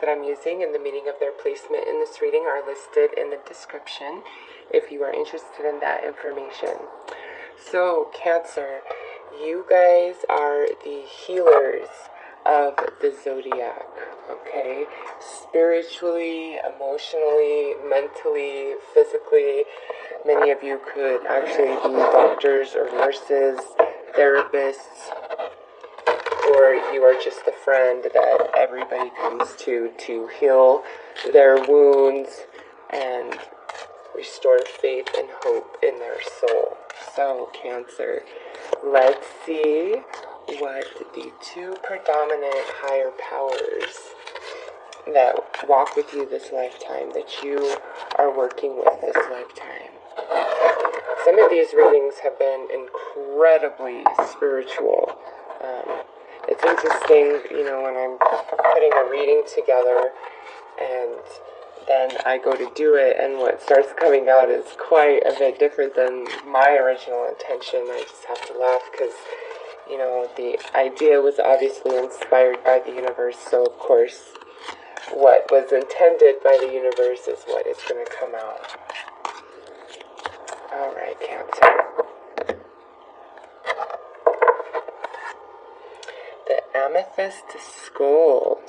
that I'm using and the meaning of their placement in this reading are listed in the description if you are interested in that information. So, Cancer, you guys are the healers of the zodiac, okay? Spiritually, emotionally, mentally, physically. Many of you could actually be doctors or nurses, therapists, or you are just the friend that everybody comes to heal their wounds and restore faith and hope in their soul. So, Cancer, let's see what the two predominant higher powers that walk with you this lifetime, that you are working with this lifetime. Some of these readings have been incredibly spiritual. It's interesting, when I'm putting a reading together and then I go to do it, and what starts coming out is quite a bit different than my original intention. I just have to laugh because, the idea was obviously inspired by the universe, so of course, what was intended by the universe is what is going to come out. Alright, Cancer. The Amethyst Skull.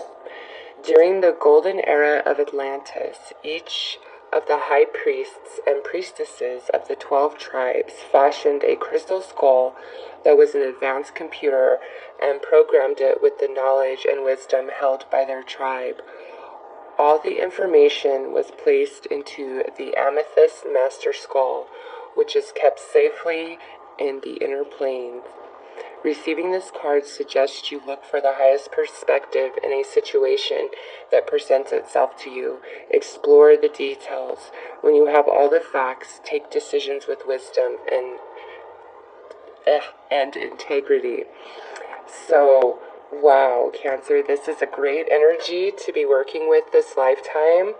During the golden era of Atlantis, each of the high priests and priestesses of the 12 tribes fashioned a crystal skull that was an advanced computer and programmed it with the knowledge and wisdom held by their tribe. All the information was placed into the Amethyst Master Skull, which is kept safely in the inner planes. Receiving this card suggests you look for the highest perspective in a situation that presents itself to you. Explore the details. When you have all the facts, take decisions with wisdom and integrity. So, wow, Cancer, this is a great energy to be working with this lifetime.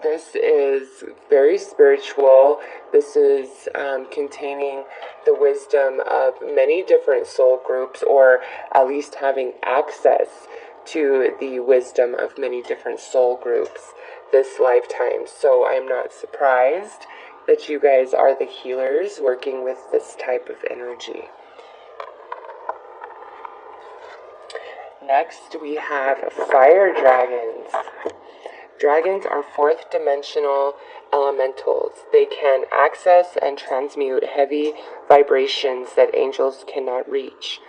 This is very spiritual. This is containing the wisdom of many different soul groups, or at least having access to the wisdom of many different soul groups this lifetime. So I'm not surprised that you guys are the healers working with this type of energy. Next, we have fire dragons. Dragons are fourth-dimensional elementals. They can access and transmute heavy vibrations that angels cannot reach.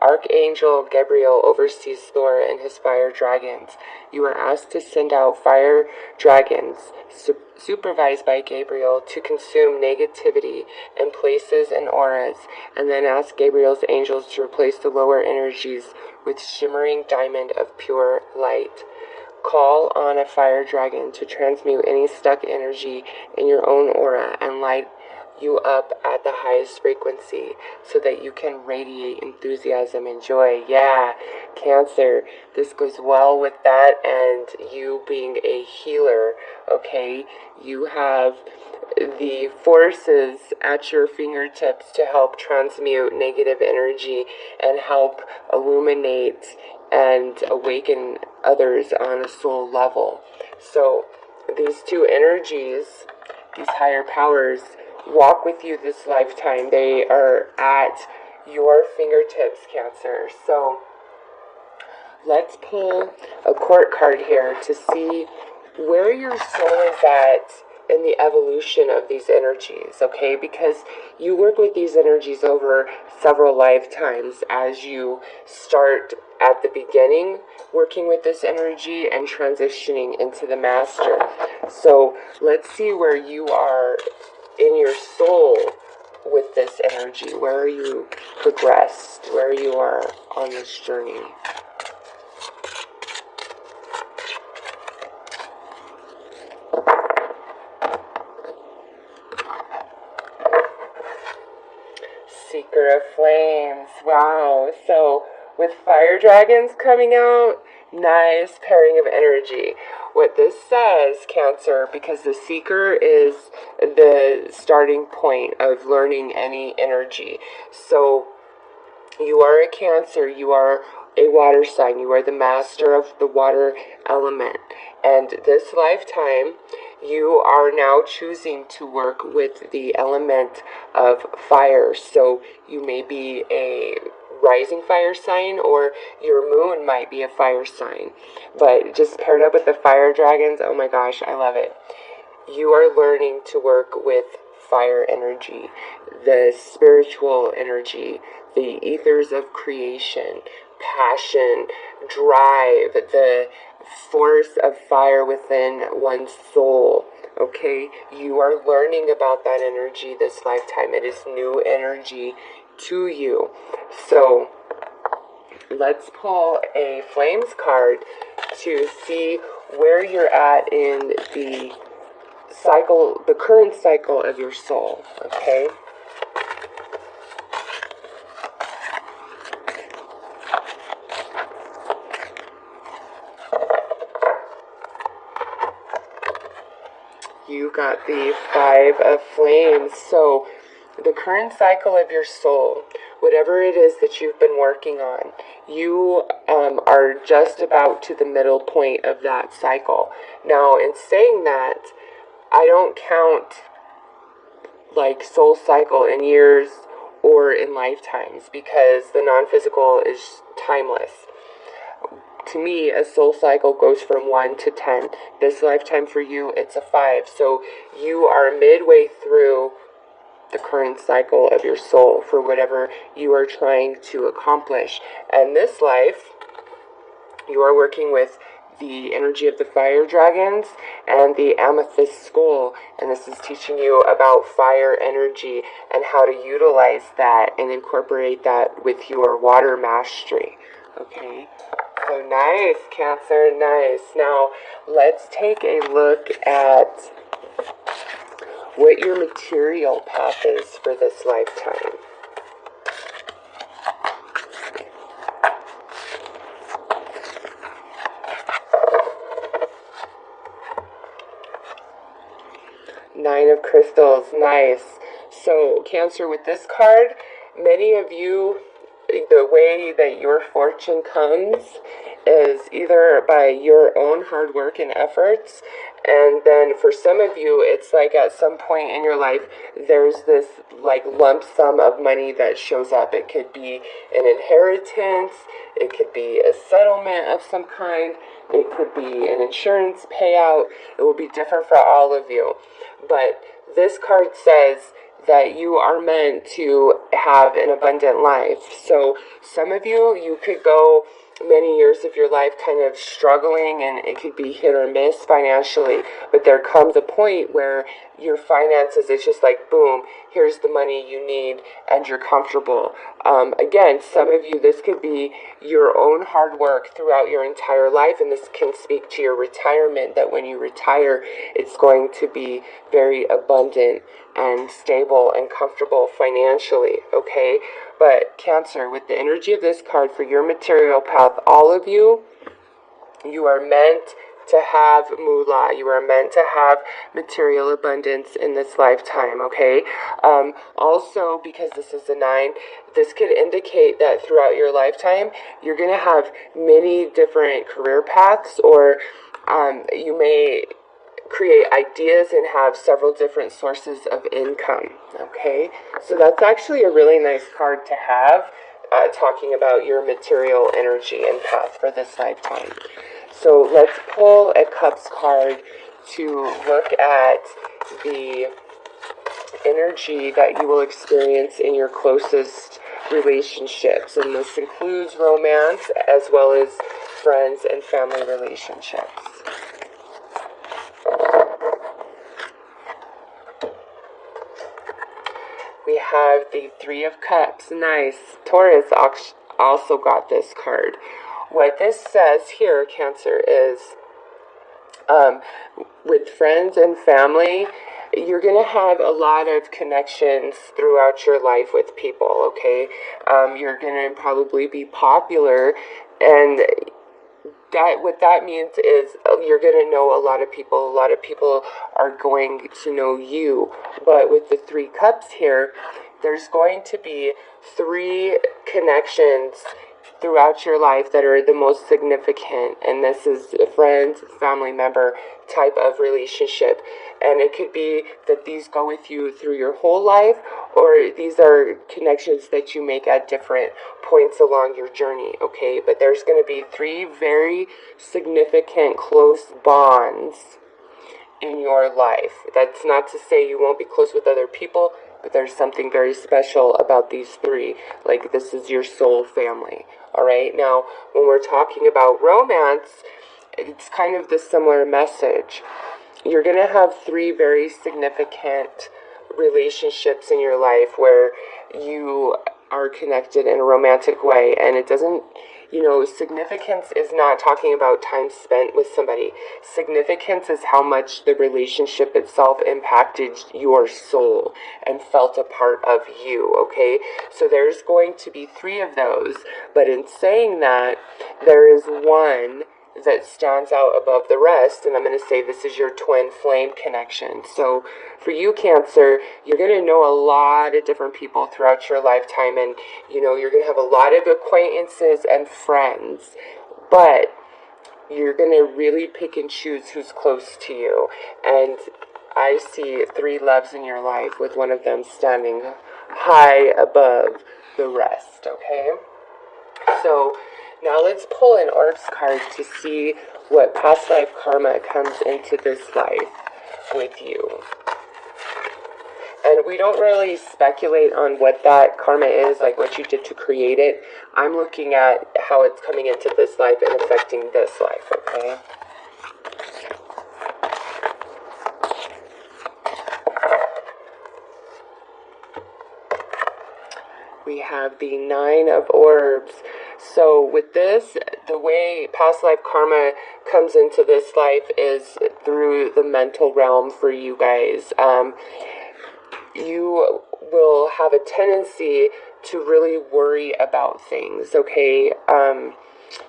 Archangel Gabriel oversees Thor and his fire dragons. You are asked to send out fire dragons, supervised by Gabriel, to consume negativity in places and auras, and then ask Gabriel's angels to replace the lower energies with shimmering diamond of pure light. Call on a fire dragon to transmute any stuck energy in your own aura and light you up at the highest frequency so that you can radiate enthusiasm and joy. Yeah, Cancer, this goes well with that and you being a healer, okay? You have the forces at your fingertips to help transmute negative energy and help illuminate and awaken others on a soul level. So these two energies, these higher powers, walk with you this lifetime. They are at your fingertips, Cancer. So let's pull a court card here to see where your soul is at in the evolution of these energies, okay? Because you work with these energies over several lifetimes as you start at the beginning working with this energy and transitioning into the master. So let's see where you are in your soul with this energy. Where are you progressed? Where you are on this journey? Seeker of Flames. Wow. So with fire dragons coming out, nice pairing of energy. What this says, Cancer, because the Seeker is the starting point of learning any energy. So you are a Cancer, you are a water sign, you are the master of the water element. And this lifetime, you are now choosing to work with the element of fire. So you may be a rising fire sign, or your moon might be a fire sign. But just paired up with the fire dragons, oh my gosh, I love it. You are learning to work with fire energy, the spiritual energy, the ethers of creation, passion, drive, the force of fire within one's soul. Okay, you are learning about that energy this lifetime. It is new energy to you. So let's pull a flames card to see where you're at in the cycle, the current cycle of your soul. Okay. You got the Five of Flames. So the current cycle of your soul, whatever it is that you've been working on, you are just about to the middle point of that cycle. Now, in saying that, I don't count like soul cycle in years or in lifetimes, because the non-physical is timeless. To me, a soul cycle goes from 1 to 10. This lifetime for you, it's a 5. So you are midway through the current cycle of your soul for whatever you are trying to accomplish. And this life, you are working with the energy of the fire dragons and the amethyst skull. And this is teaching you about fire energy and how to utilize that and incorporate that with your water mastery. Okay. So nice, Cancer, nice. Now, let's take a look at what your material path is for this lifetime. Nine of Crystals, nice. So, Cancer, with this card, many of you, the way that your fortune comes is either by your own hard work and efforts, and then for some of you, it's like at some point in your life, there's this like lump sum of money that shows up. It could be an inheritance, it could be a settlement of some kind, it could be an insurance payout. It will be different for all of you. But this card says that you are meant to have an abundant life. So some of you, you could go many years of your life kind of struggling, and it could be hit or miss financially, but there comes a point where your finances is just like boom, here's the money you need and you're comfortable. Again, some of you, this could be your own hard work throughout your entire life, and this can speak to your retirement, that when you retire, it's going to be very abundant and stable and comfortable financially, okay? But Cancer, with the energy of this card for your material path, all of you, you are meant to have moolah. You are meant to have material abundance in this lifetime, okay? Also, because this is a 9, this could indicate that throughout your lifetime, you're going to have many different career paths, or you may create ideas and have several different sources of income, okay? So that's actually a really nice card to have, talking about your material energy and path for this lifetime. So let's pull a Cups card to look at the energy that you will experience in your closest relationships. And this includes romance as well as friends and family relationships. We have the Three of Cups. Nice. Taurus also got this card. What this says here, Cancer, is with friends and family, you're going to have a lot of connections throughout your life with people, okay? You're going to probably be popular, and what that means is you're going to know a lot of people. A lot of people are going to know you. But with the Three Cups here, there's going to be 3 connections throughout your life that are the most significant, and this is a friend, family member type of relationship. And it could be that these go with you through your whole life, or these are connections that you make at different points along your journey, okay? But there's going to be 3 very significant close bonds in your life. That's not to say you won't be close with other people, but there's something very special about these 3. Like, this is your soul family, all right? Now, when we're talking about romance, it's kind of the similar message. You're going to have 3 very significant relationships in your life where you are connected in a romantic way, and it doesn't, significance is not talking about time spent with somebody. Significance is how much the relationship itself impacted your soul and felt a part of you, okay? So there's going to be 3 of those, but in saying that, there is one that stands out above the rest, and I'm going to say this is your twin flame connection. So for you, Cancer, you're going to know a lot of different people throughout your lifetime, and you're going to have a lot of acquaintances and friends, but you're going to really pick and choose who's close to you. And I see 3 loves in your life, with one of them standing high above the rest, okay? So now let's pull an Orbs card to see what past life karma comes into this life with you. And we don't really speculate on what that karma is, like what you did to create it. I'm looking at how it's coming into this life and affecting this life, okay? We have the 9 of Orbs. So with this, the way past life karma comes into this life is through the mental realm for you guys. You will have a tendency to really worry about things, okay?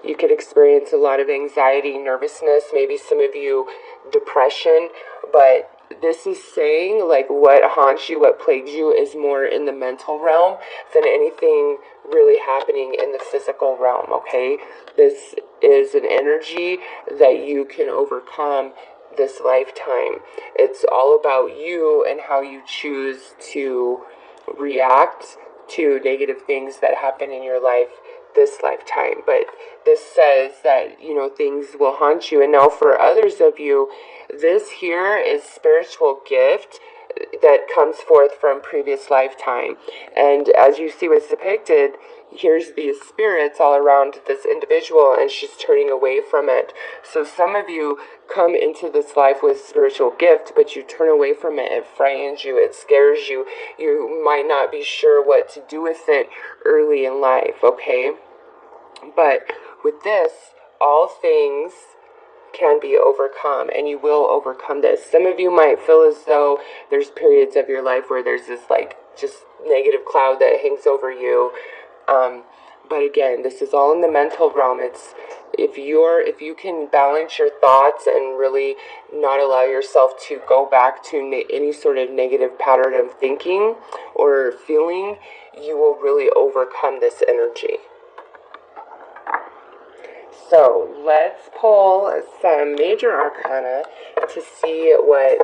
You could experience a lot of anxiety, nervousness, maybe some of you depression, but this is saying, like, what haunts you, what plagues you is more in the mental realm than anything really happening in the physical realm, okay? This is an energy that you can overcome this lifetime. It's all about you and how you choose to react to negative things that happen in your life this lifetime. But this says that, things will haunt you. And now for others of you, this here is spiritual gift that comes forth from previous lifetime. And as you see what's depicted, here's these spirits all around this individual, and she's turning away from it. So some of you come into this life with spiritual gift, but you turn away from it. It frightens you, it scares you. You might not be sure what to do with it early in life, okay? But with this, all things can be overcome, and you will overcome this. Some of you might feel as though there's periods of your life where there's this just negative cloud that hangs over you. But again, this is all in the mental realm. It's if you can balance your thoughts and really not allow yourself to go back to any sort of negative pattern of thinking or feeling, you will really overcome this energy. So let's pull some major arcana to see what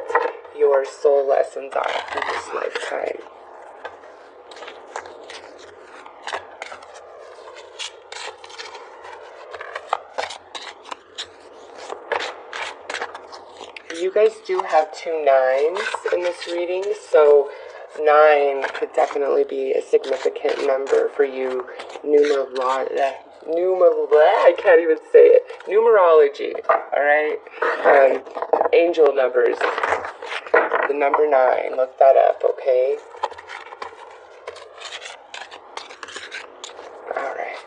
your soul lessons are for this lifetime. You guys do have 2 9s in this reading, so 9 could definitely be a significant number for you. I can't even say it. Numerology, alright? Angel numbers. The number 9, look that up, okay? Alright.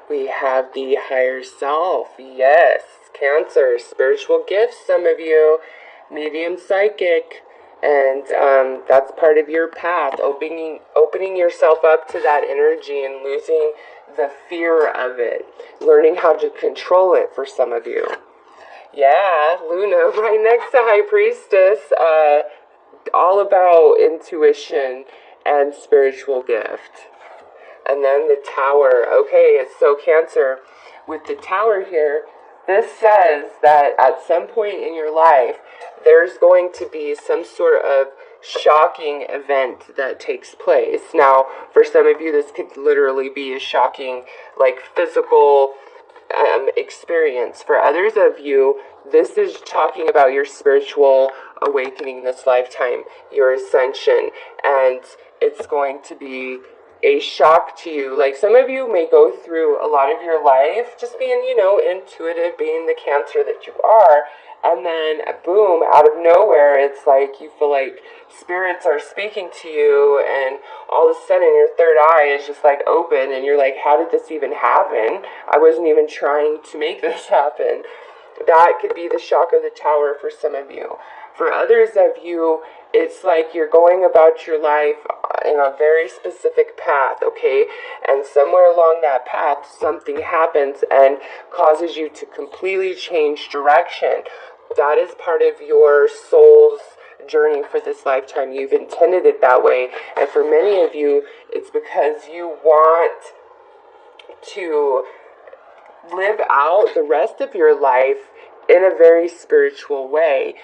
We have the higher self. Yes, Cancer, spiritual gifts, some of you, medium psychic, and that's part of your path, opening yourself up to that energy and losing the fear of it, learning how to control it for some of you. Yeah, Luna, right next to High Priestess. All about intuition and spiritual gift. And then the Tower. Okay, so Cancer, with the Tower here, this says that at some point in your life, there's going to be some sort of shocking event that takes place. Now, for some of you, this could literally be a shocking, like, physical experience. For others of you, this is talking about your spiritual awakening this lifetime, your ascension, and it's going to be a shock to you. Like, some of you may go through a lot of your life just being, intuitive, being the Cancer that you are, and then boom, out of nowhere, it's like you feel like spirits are speaking to you, and all of a sudden your third eye is just like open, and you're like, how did this even happen? I wasn't even trying to make this happen. That could be the shock of the Tower for some of you. For others of you, it's like you're going about your life in a very specific path, okay? And somewhere along that path, something happens and causes you to completely change direction. That is part of your soul's journey for this lifetime. You've intended it that way. And for many of you, it's because you want to live out the rest of your life in a very spiritual way.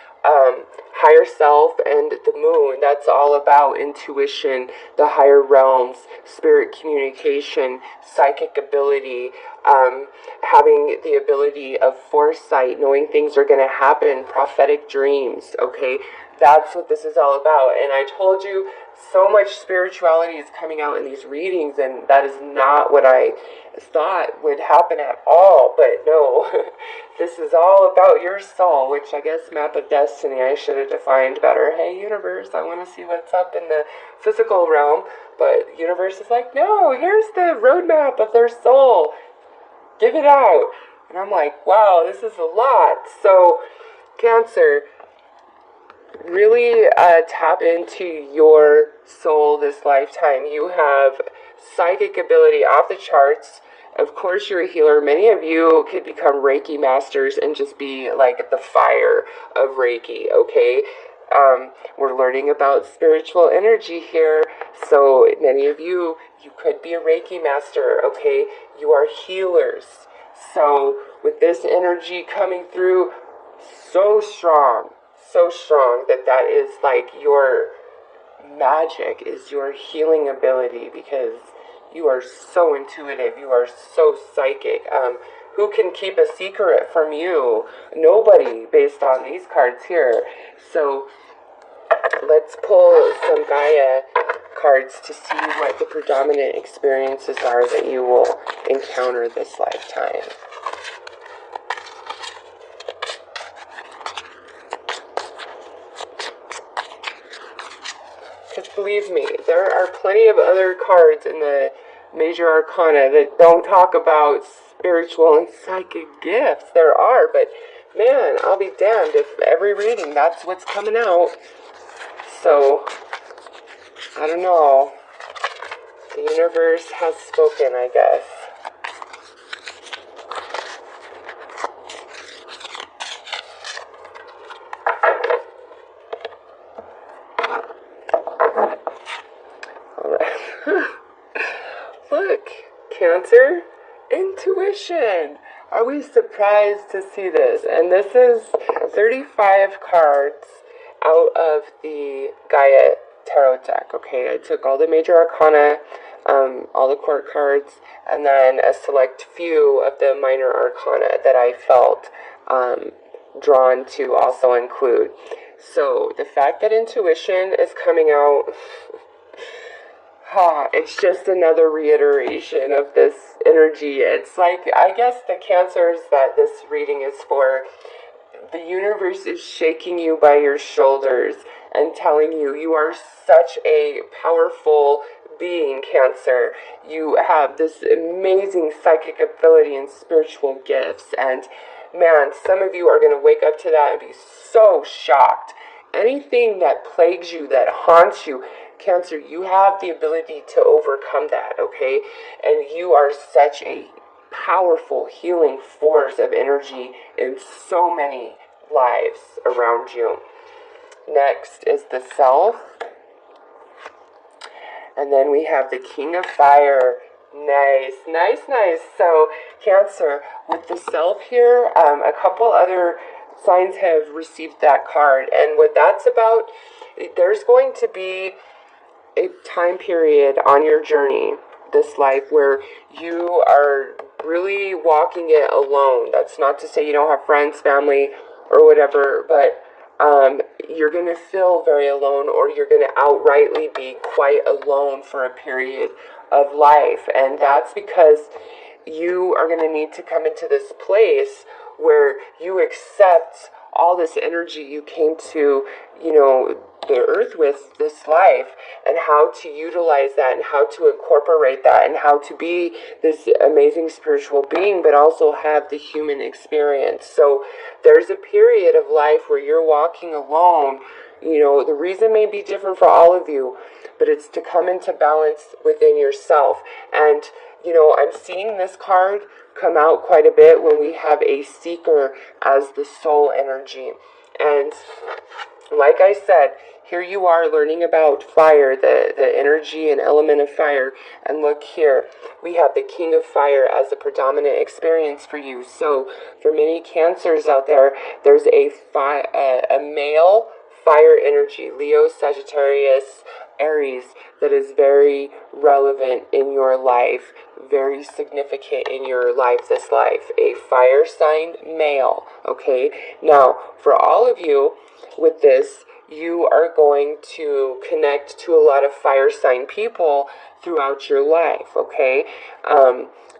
Higher self and the moon, that's all about intuition, the higher realms, spirit communication, psychic ability, having the ability of foresight, knowing things are going to happen, prophetic dreams, okay? That's what this is all about. And I told you, so much spirituality is coming out in these readings, and that is not what I thought would happen at all. But no, this is all about your soul, which I guess Map of Destiny I should have defined better. Hey, universe, I want to see what's up in the physical realm. But universe is like, no, here's the roadmap of their soul. Give it out. And I'm like, wow, this is a lot. So, Cancer, really tap into your soul this lifetime. You have psychic ability off the charts. Of course, you're a healer. Many of you could become Reiki masters and just be like the fire of Reiki, okay? We're learning about spiritual energy here. So many of you, you could be a Reiki master, okay? You are healers. So with this energy coming through, so strong that is like your magic, is your healing ability, because you are so intuitive, you are so psychic. Who can keep a secret from you? Nobody, based on these cards here. So let's pull some Gaia cards to see what the predominant experiences are that you will encounter this lifetime. Because believe me, there are plenty of other cards in the major arcana that don't talk about spiritual and psychic gifts. There are, but man, I'll be damned if every reading that's what's coming out. So, I don't know. The universe has spoken, I guess. Look, Cancer, intuition. Are we surprised to see this? And this is 35 cards out of the Gaia Tarot deck, okay? I took all the major arcana, all the court cards, and then a select few of the minor arcana that I felt drawn to also include. So the fact that intuition is coming out, it's just another reiteration of this energy. It's like, I guess the Cancers that this reading is for, the universe is shaking you by your shoulders and telling you, you are such a powerful being, Cancer. You have this amazing psychic ability and spiritual gifts, and man, some of you are going to wake up to that and be so shocked. Anything that plagues you, that haunts you, Cancer, you have the ability to overcome that, okay? And you are such a powerful healing force of energy in so many lives around you. Next is the Self. And then we have the King of Fire. Nice, nice, nice. So Cancer, with the Self here, a couple other signs have received that card. And what that's about, there's going to be a time period on your journey, this life, where you are really walking it alone. That's not to say you don't have friends, family, or whatever, but you're going to feel very alone, or you're going to outrightly be quite alone for a period of life. And that's because you are going to need to come into this place where you accept all this energy you came to, the earth with, this life, and how to utilize that and how to incorporate that and how to be this amazing spiritual being, but also have the human experience. So there's a period of life where you're walking alone. The reason may be different for all of you, but it's to come into balance within yourself. And I'm seeing this card come out quite a bit when we have a seeker as the soul energy. And like I said, here you are learning about fire, the energy and element of fire. And look here, we have the King of Fire as the predominant experience for you. So for many Cancers out there, there's a male fire energy, Leo, Sagittarius, Aries, that is very relevant in your life, very significant in your life, this life. A fire sign male, okay? Now, for all of you with this, you are going to connect to a lot of fire sign people throughout your life, okay?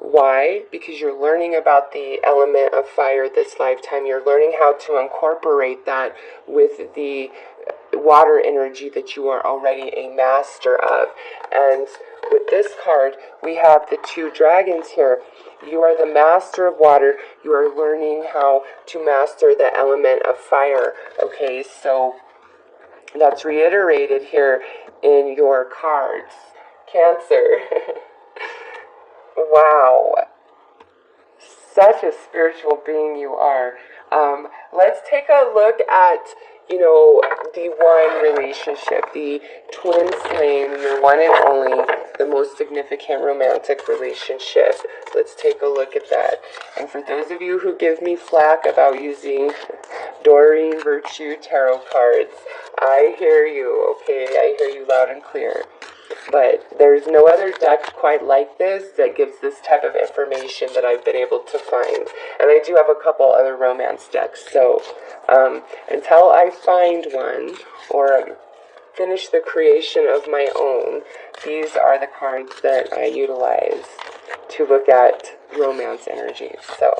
Why? Because you're learning about the element of fire this lifetime. You're learning how to incorporate that with the water energy that you are already a master of. And with this card, we have the 2 dragons here. You are the master of water. You are learning how to master the element of fire. Okay, so that's reiterated here in your cards. Cancer. Wow. Such a spiritual being you are. Let's take a look at, the one relationship, the twin flame, your one and only, the most significant romantic relationship. Let's take a look at that. And for those of you who give me flack about using Doreen Virtue tarot cards, I hear you, okay? I hear you loud and clear. But there's no other deck quite like this that gives this type of information that I've been able to find. And I do have a couple other romance decks. So until I find one or finish the creation of my own, these are the cards that I utilize to look at romance energies. So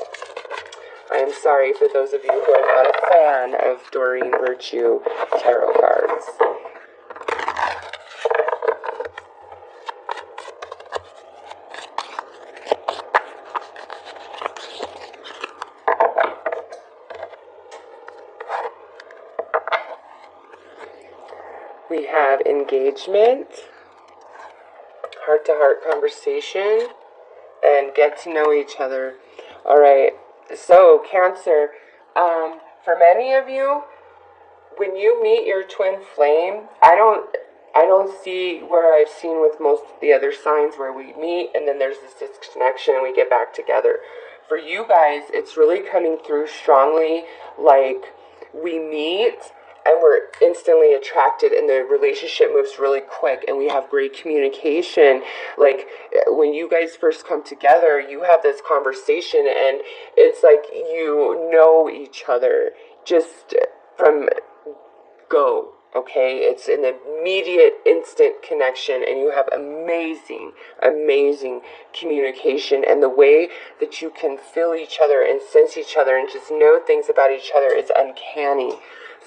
I am sorry for those of you who are not a fan of Doreen Virtue tarot cards. We have engagement, heart-to-heart conversation, and get to know each other. All right, so Cancer, for many of you, when you meet your twin flame, I don't see where I've seen with most of the other signs where we meet and then there's this disconnection and we get back together. For you guys, it's really coming through strongly, like we meet and we're instantly attracted and the relationship moves really quick and we have great communication. Like when you guys first come together, you have this conversation and it's like you know each other just from go. Okay, it's an immediate, instant connection, and you have amazing, amazing communication. And the way that you can feel each other and sense each other and just know things about each other is uncanny.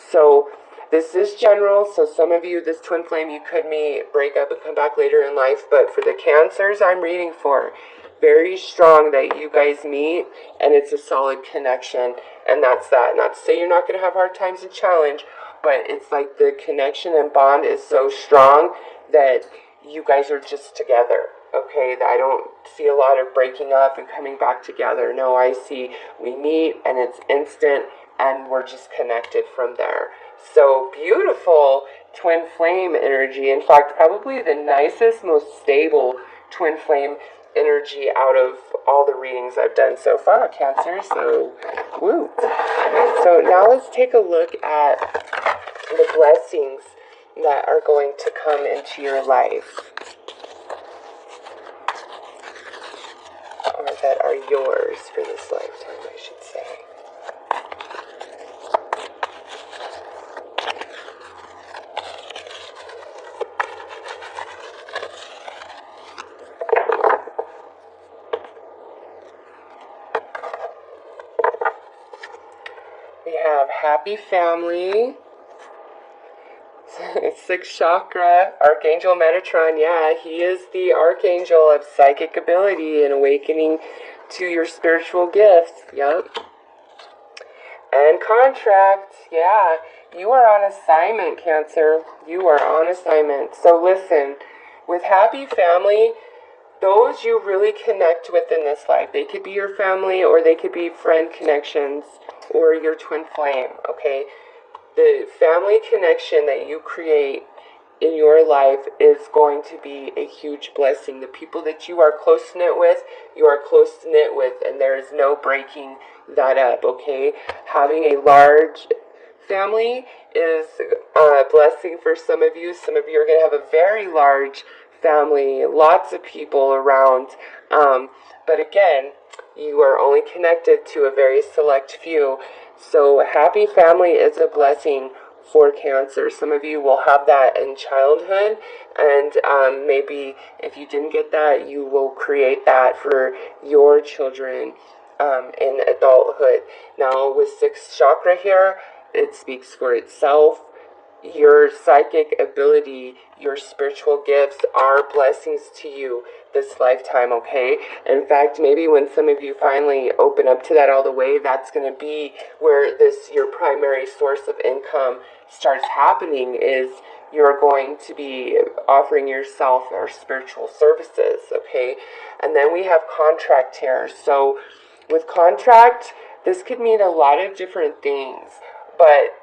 So this is general. So some of you, this twin flame, you could break up and come back later in life. But for the Cancers I'm reading for, very strong that you guys meet and it's a solid connection. And that's that. Not to say you're not going to have hard times and challenge, but it's like the connection and bond is so strong that you guys are just together. Okay, I don't see a lot of breaking up and coming back together. No, I see we meet and it's instant and we're just connected from there. So beautiful twin flame energy. In fact, probably the nicest, most stable twin flame energy out of all the readings I've done so far, Cancer. So, woo. So now let's take a look at the blessings that are going to come into your life, or that are yours for this lifetime, I should say. We have happy family, 6th chakra, Archangel Metatron. Yeah, he is the archangel of psychic ability and awakening to your spiritual gifts. Yep. And contract. Yeah, you are on assignment, Cancer. You are on assignment. So listen, with happy family, those you really connect with in this life. They could be your family, or they could be friend connections, or your twin flame, okay? The family connection that you create in your life is going to be a huge blessing. The people that you are close-knit with, you are close-knit with, and there is no breaking that up, okay? Having a large family is a blessing for some of you. Some of you are going to have a very large family, lots of people around, but again, you are only connected to a very select few. So happy family is a blessing for Cancer. Some of you will have that in childhood, and maybe if you didn't get that, you will create that for your children in adulthood. Now with 6th chakra here, it speaks for itself. Your psychic ability, your spiritual gifts are blessings to you this lifetime, okay? In fact, maybe when some of you finally open up to that all the way, that's going to be where your primary source of income starts happening, is you're going to be offering yourself our spiritual services, okay? And then we have contract here. So with contract, this could mean a lot of different things, but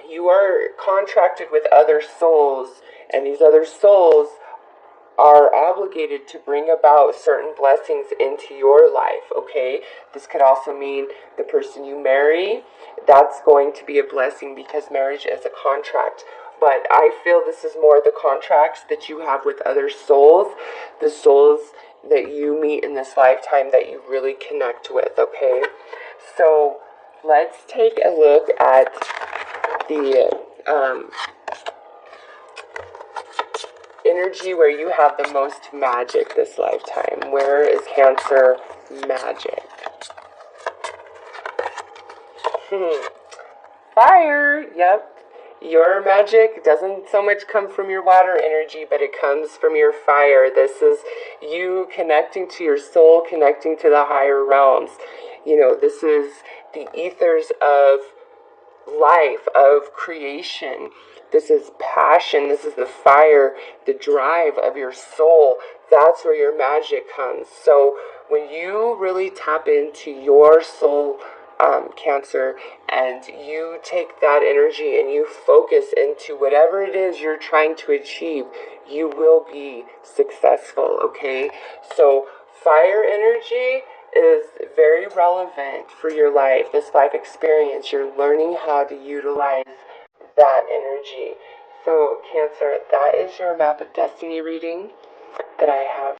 you are contracted with other souls, and these other souls are obligated to bring about certain blessings into your life, okay? This could also mean the person you marry, that's going to be a blessing because marriage is a contract. But I feel this is more the contracts that you have with other souls, the souls that you meet in this lifetime that you really connect with, okay? So let's take a look at the energy where you have the most magic this lifetime. Where is Cancer magic? Fire! Yep. Your magic doesn't so much come from your water energy, but it comes from your fire. This is you connecting to your soul, connecting to the higher realms. You know, this is the ethers of life, of creation. This is passion. This is the fire, the drive of your soul. That's where your magic comes. So when you really tap into your soul, Cancer, and you take that energy and you focus into whatever it is you're trying to achieve, you will be successful, okay? So fire energy is very relevant for your life, this life experience. You're learning how to utilize that energy. So Cancer, that is your map of destiny reading that I have